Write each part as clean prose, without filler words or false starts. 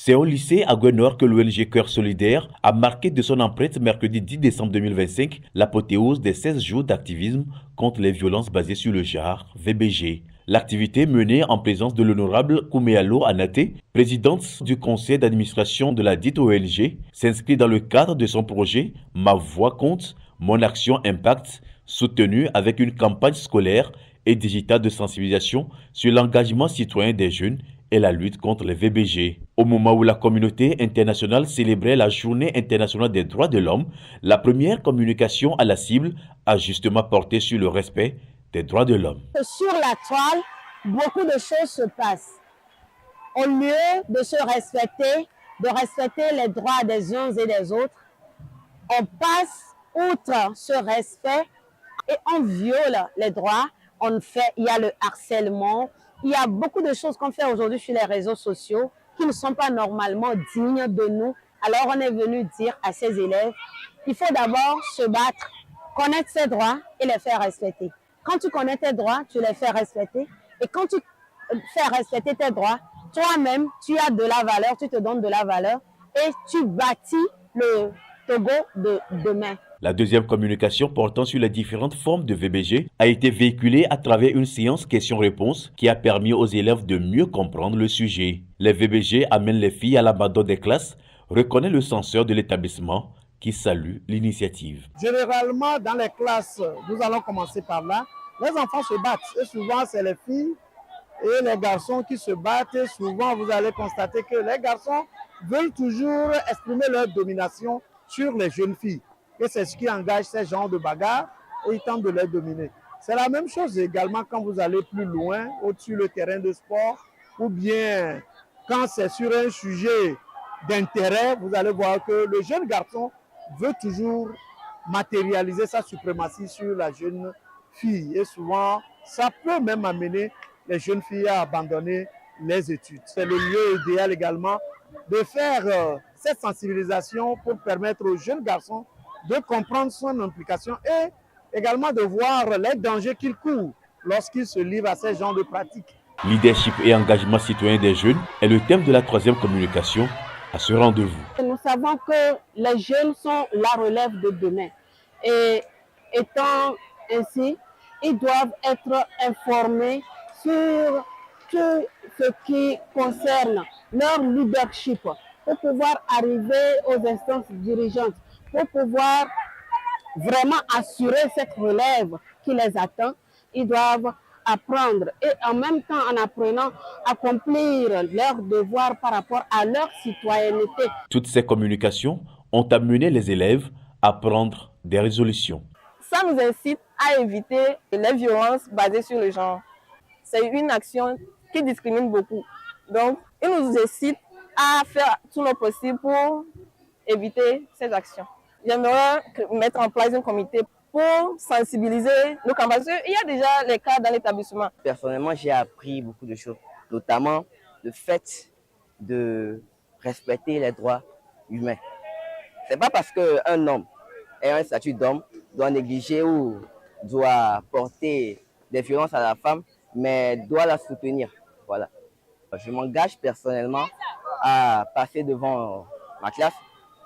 C'est au lycée à Guenor que l'ONG Cœur Solidaire a marqué de son empreinte mercredi 10 décembre 2025 l'apothéose des 16 jours d'activisme contre les violences basées sur le genre, VBG. L'activité menée en présence de l'honorable Kouméalo Anaté, présidente du conseil d'administration de la dite ONG, s'inscrit dans le cadre de son projet Ma voix compte, mon action impact, soutenu avec une campagne scolaire et digitale de sensibilisation sur l'engagement citoyen des jeunes et la lutte contre les VBG. Au moment où la communauté internationale célébrait la Journée internationale des droits de l'homme, la première communication à la cible a justement porté sur le respect des droits de l'homme. Sur la toile, beaucoup de choses se passent. Au lieu de se respecter, de respecter les droits des uns et des autres, on passe outre ce respect et on viole les droits. Il y a le harcèlement, il y a beaucoup de choses qu'on fait aujourd'hui sur les réseaux sociaux qui ne sont pas normalement dignes de nous. Alors on est venu dire à ces élèves, il faut d'abord se battre, connaître ses droits et les faire respecter. Quand tu connais tes droits, tu les fais respecter. Et quand tu fais respecter tes droits, toi-même, tu as de la valeur, tu te donnes de la valeur et tu bâtis le Togo de demain. La deuxième communication portant sur les différentes formes de VBG a été véhiculée à travers une séance questions-réponses qui a permis aux élèves de mieux comprendre le sujet. Les VBG amènent les filles à l'abandon des classes, reconnaît le censeur de l'établissement qui salue l'initiative. Généralement, dans les classes, nous allons commencer par là, les enfants se battent. Et souvent, c'est les filles et les garçons qui se battent. Et souvent, vous allez constater que les garçons veulent toujours exprimer leur domination sur les jeunes filles. Et c'est ce qui engage ces genres de bagarres et ils tentent de les dominer. C'est la même chose également quand vous allez plus loin, au-dessus du terrain de sport, ou bien quand c'est sur un sujet d'intérêt, vous allez voir que le jeune garçon veut toujours matérialiser sa suprématie sur la jeune fille. Et souvent, ça peut même amener les jeunes filles à abandonner les études. C'est le lieu idéal également de faire cette sensibilisation pour permettre aux jeunes garçons de comprendre son implication et également de voir les dangers qu'il court lorsqu'il se livre à ces genres de pratiques. Leadership et engagement citoyen des jeunes est le thème de la troisième communication à ce rendez-vous. Nous savons que les jeunes sont la relève de demain et étant ainsi, ils doivent être informés sur tout ce qui concerne leur leadership pour pouvoir arriver aux instances dirigeantes, pour pouvoir vraiment assurer cette relève qui les attend. Ils doivent apprendre et en même temps, en apprenant, accomplir leurs devoirs par rapport à leur citoyenneté. Toutes ces communications ont amené les élèves à prendre des résolutions. Ça nous incite à éviter les violences basées sur le genre. C'est une action qui discrimine beaucoup. Donc, il nous incite à faire tout le possible pour éviter ces actions. J'aimerais mettre en place un comité pour sensibiliser nos camarades. Il y a déjà les cas dans l'établissement. Personnellement, j'ai appris beaucoup de choses, notamment le fait de respecter les droits humains. Ce n'est pas parce qu'un homme ayant un statut d'homme doit négliger ou doit porter des violences à la femme, mais doit la soutenir. Voilà. Je m'engage personnellement à passer devant ma classe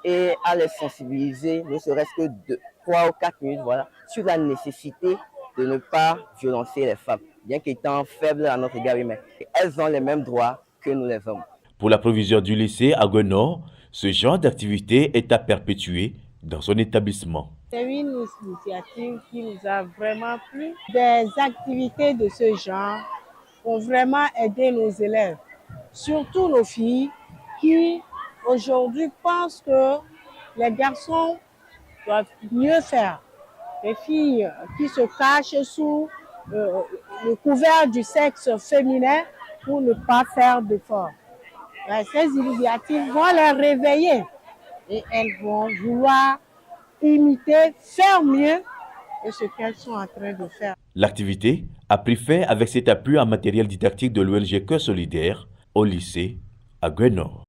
et à les sensibiliser, ne serait-ce que de 3 ou 4 minutes, voilà, sur la nécessité de ne pas violenter les femmes, bien qu'étant faibles à notre égard, mais elles ont les mêmes droits que nous les hommes. Pour la proviseure du lycée à Guenor, ce genre d'activité est à perpétuer dans son établissement. C'est une initiative qui nous a vraiment plu. Des activités de ce genre vont vraiment aider nos élèves, surtout nos filles qui aujourd'hui pensent que les garçons doivent mieux faire. Les filles qui se cachent sous le couvert du sexe féminin pour ne pas faire d'efforts. Ces initiatives vont les réveiller et elles vont vouloir imiter, faire mieux que ce qu'elles sont en train de faire. L'activité a pris fin avec cet appui en matériel didactique de l'ONG Cœur Solidaire au lycée à Guenor.